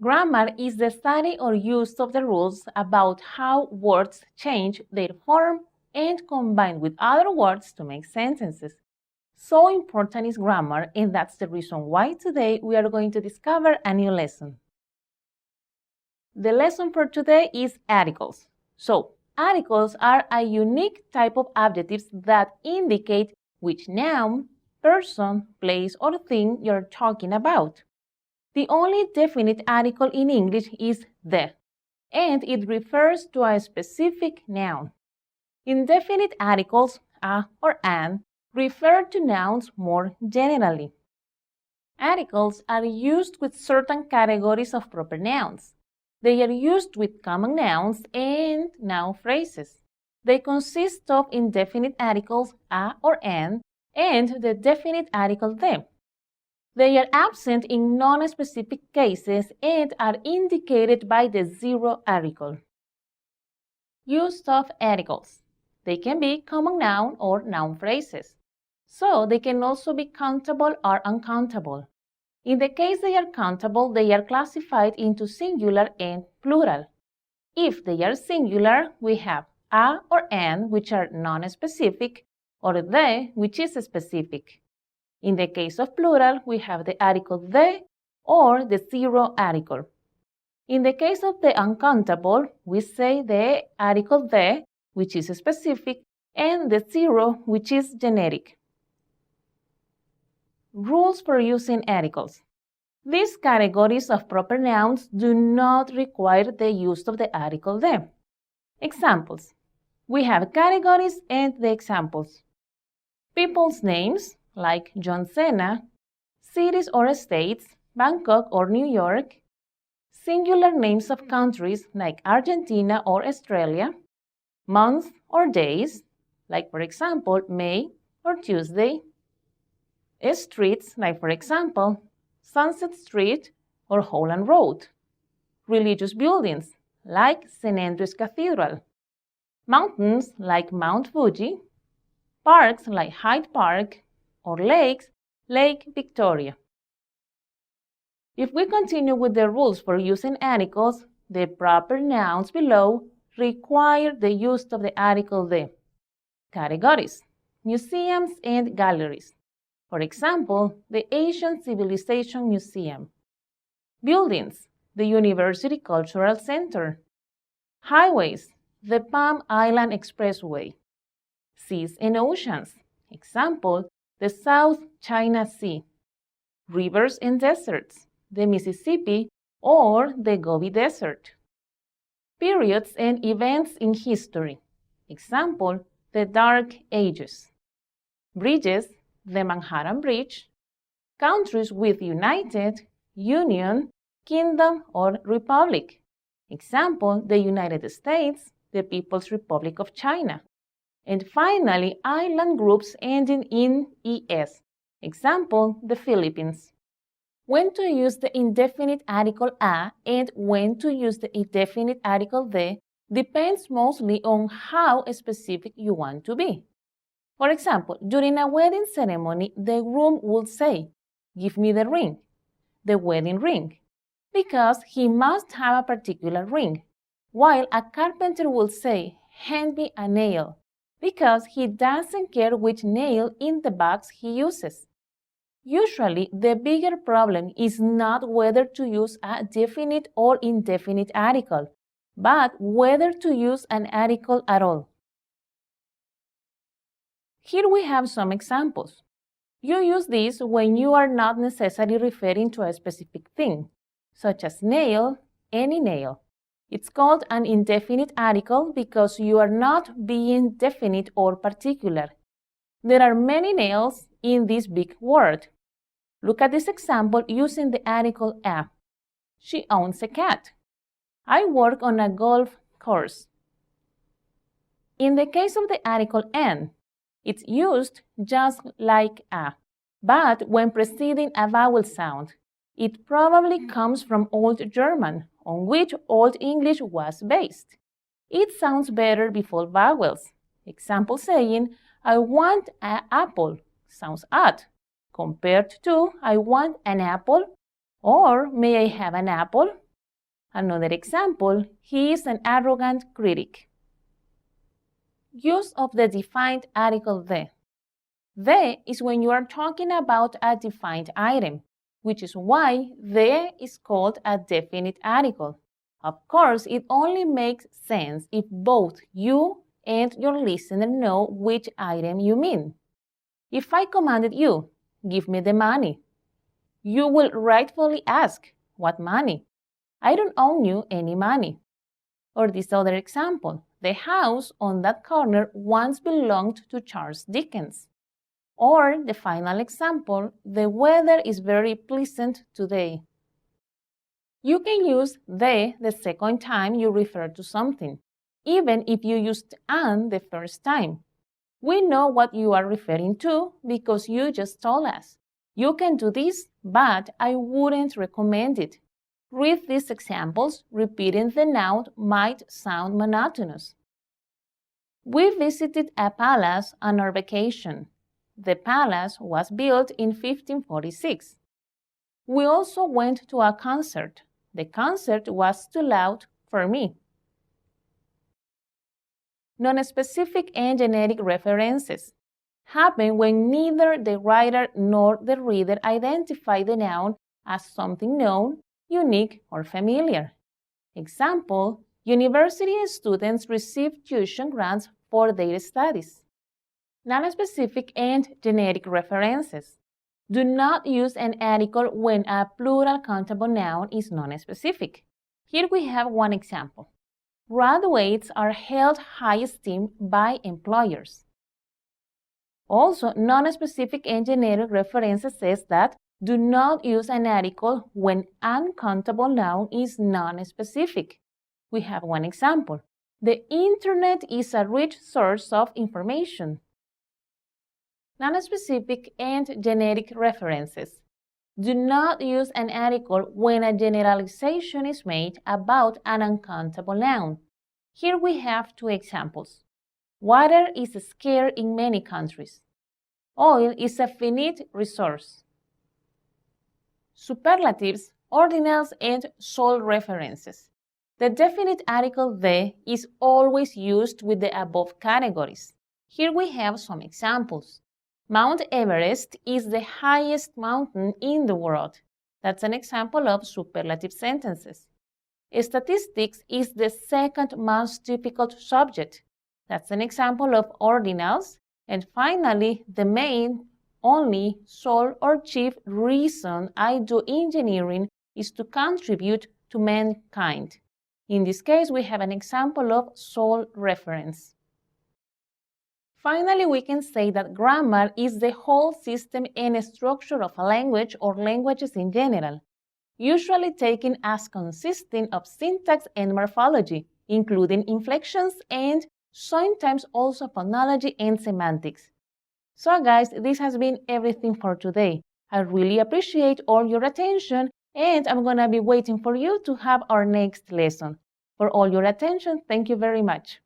Grammar is the study or use of the rules about how words change their form and combine with other words to make sentences. So important is grammar, and that's the reason why today we are going to discover a new lesson. The lesson for today is articles. So, articles are a unique type of adjectives that indicate which noun, person, place, or thing you're talking about. The only definite article in English is the, and it refers to a specific noun. Indefinite articles, a or an, refer to nouns more generally. Articles are used with certain categories of proper nouns. They are used with common nouns and noun phrases. They consist of indefinite articles a or an and the definite article the. They are absent in non-specific cases and are indicated by the zero article. Use of articles. They can be common noun or noun phrases. So they can also be countable or uncountable. In the case they are countable, they are classified into singular and plural. If they are singular, we have a or an, which are non-specific, or the, which is specific. In the case of plural, we have the article the or the zero article. In the case of the uncountable, we say the article the, which is specific, and the zero, which is generic. Rules for using articles. These categories of proper nouns do not require the use of the article the. Examples. We have categories and the examples. People's names, like John Cena, cities or states, Bangkok or New York, singular names of countries like Argentina or Australia, months or days, like for example May or Tuesday, streets, like for example Sunset Street or Holland Road, religious buildings like St. Andrew's Cathedral, mountains like Mount Fuji, parks like Hyde Park, or lakes, Lake Victoria. If we continue with the rules for using articles, the proper nouns below require the use of the article the. Categories: museums and galleries. For example, the Asian Civilization Museum. Buildings: the University Cultural Center. Highways: the Palm Island Expressway. Seas and oceans. Example, the South China Sea. Rivers and deserts, the Mississippi or the Gobi Desert. Periods and events in history. Example, the Dark Ages. Bridges, the Manhattan Bridge. Countries with United, Union, Kingdom, or Republic. Example, the United States, the People's Republic of China. And finally, island groups ending in ES. Example, the Philippines. When to use the indefinite article a and when to use the indefinite article the depends mostly on how specific you want to be. For example, during a wedding ceremony, the groom would say, "Give me the ring," the wedding ring, because he must have a particular ring, while a carpenter would say, "Hand me a nail," because he doesn't care which nail in the box he uses. Usually, the bigger problem is not whether to use a definite or indefinite article, but whether to use an article at all. Here we have some examples. You use these when you are not necessarily referring to a specific thing, such as nail, any nail. It's called an indefinite article because you are not being definite or particular. There are many nails in this big word. Look at this example using the article a. She owns a cat. I work on a golf course. In the case of the article an, it's used just like a, but when preceding a vowel sound. It probably comes from Old German, on which Old English was based. It sounds better before vowels. Example saying, "I want an apple," sounds odd, compared to "I want an apple," or "May I have an apple?" Another example, he is an arrogant critic. Use of the defined article the. The is when you are talking about a defined item, which is why the is called a definite article. Of course, it only makes sense if both you and your listener know which item you mean. If I commanded you, give me the money, you will rightfully ask, what money? I don't owe you any money. Or this other example, the house on that corner once belonged to Charles Dickens. Or the final example, the weather is very pleasant today. You can use the second time you refer to something, even if you used an the first time. We know what you are referring to because you just told us. You can do this, but I wouldn't recommend it. Read these examples. Repeating the noun might sound monotonous. We visited a palace on our vacation. The palace was built in 1546. We also went to a concert. The concert was too loud for me. Non-specific and generic references happen when neither the writer nor the reader identify the noun as something known, unique, or familiar. Example, university students receive tuition grants for their studies. Non-specific and generic references. Do not use an article when a plural countable noun is non-specific. Here we have one example. Graduates are held high esteem by employers. Also, non-specific and generic references says that do not use an article when uncountable noun is non-specific. We have one example. The internet is a rich source of information. Non-specific and generic references. Do not use an article when a generalization is made about an uncountable noun. Here we have two examples. Water is scarce in many countries. Oil is a finite resource. Superlatives, ordinals, and sole references. The definite article the is always used with the above categories. Here we have some examples. Mount Everest is the highest mountain in the world. That's an example of superlative sentences. Statistics is the second most difficult subject. That's an example of ordinals. And finally, the main, only, sole, or chief reason I do engineering is to contribute to mankind. In this case, we have an example of sole reference. Finally, we can say that grammar is the whole system and structure of a language or languages in general, usually taken as consisting of syntax and morphology, including inflections and sometimes also phonology and semantics. So guys, this has been everything for today. I really appreciate all your attention, and I'm going to be waiting for you to have our next lesson. For all your attention, thank you very much.